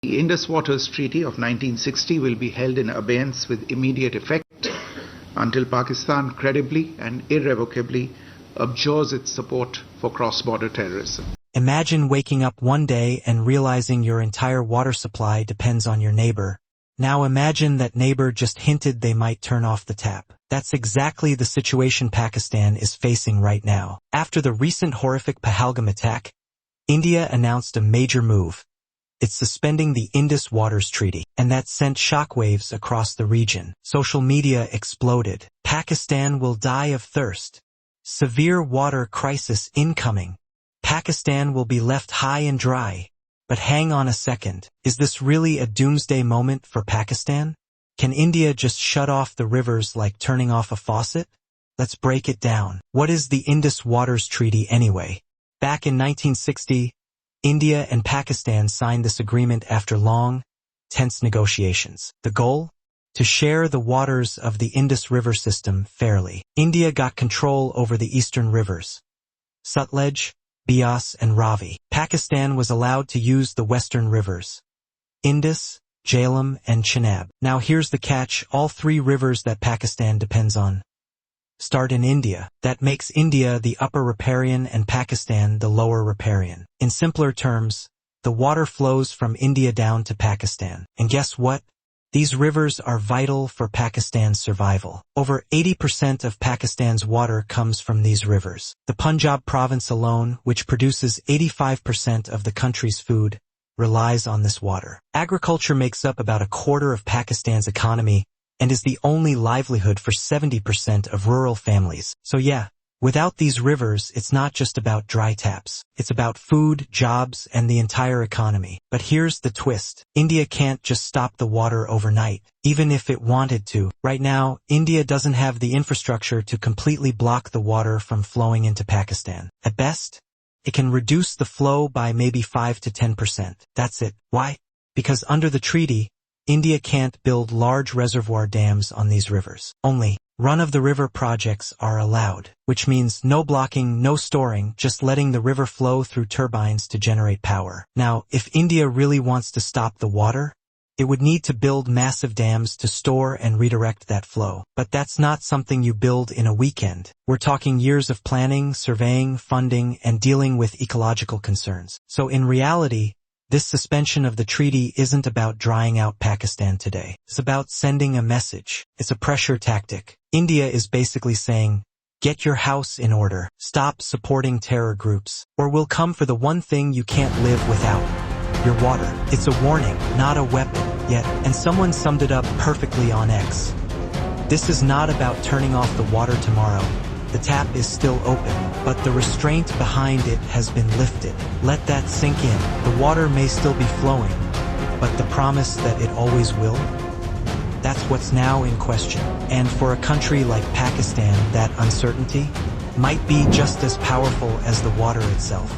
The Indus Waters Treaty of 1960 will be held in abeyance with immediate effect until Pakistan credibly and irrevocably abjures its support for cross-border terrorism. Imagine waking up one day and realizing your entire water supply depends on your neighbor. Now imagine that neighbor just hinted they might turn off the tap. That's exactly the situation Pakistan is facing right now. After the recent horrific Pahalgam attack, India announced a major move. It's suspending the Indus Waters Treaty, and that sent shockwaves across the region. Social media exploded. Pakistan will die of thirst. Severe water crisis incoming. Pakistan will be left high and dry. But hang on a second. Is this really a doomsday moment for Pakistan? Can India just shut off the rivers like turning off a faucet? Let's break it down. What is the Indus Waters Treaty anyway? Back in 1960, India and Pakistan signed this agreement after long, tense negotiations. The goal? To share the waters of the Indus River system fairly. India got control over the eastern rivers, Sutlej, Beas, and Ravi. Pakistan was allowed to use the western rivers, Indus, Jhelum, and Chenab. Now here's the catch: all three rivers that Pakistan depends on start in India. That makes India the upper riparian and Pakistan the lower riparian. In simpler terms, the water flows from India down to Pakistan. And guess what? These rivers are vital for Pakistan's survival. Over 80% of Pakistan's water comes from these rivers. The Punjab province alone, which produces 85% of the country's food, relies on this water. Agriculture makes up about a quarter of Pakistan's economy and is the only livelihood for 70% of rural families. So yeah, without these rivers, it's not just about dry taps. It's about food, jobs, and the entire economy. But here's the twist. India can't just stop the water overnight, even if it wanted to. Right now, India doesn't have the infrastructure to completely block the water from flowing into Pakistan. At best, it can reduce the flow by maybe 5 to 10%. That's it. Why? Because under the treaty, India can't build large reservoir dams on these rivers. Only run-of-the-river projects are allowed, which means no blocking, no storing, just letting the river flow through turbines to generate power. Now, if India really wants to stop the water, it would need to build massive dams to store and redirect that flow. But that's not something you build in a weekend. We're talking years of planning, surveying, funding, and dealing with ecological concerns. So in reality, this suspension of the treaty isn't about drying out Pakistan today. It's about sending a message. It's a pressure tactic. India is basically saying, get your house in order. Stop supporting terror groups, or we'll come for the one thing you can't live without: your water. It's a warning, not a weapon, yet. And someone summed it up perfectly on X. This is not about turning off the water tomorrow. The tap is still open, but the restraint behind it has been lifted. Let that sink in. The water may still be flowing, but the promise that it always will? That's what's now in question. And for a country like Pakistan, that uncertainty might be just as powerful as the water itself.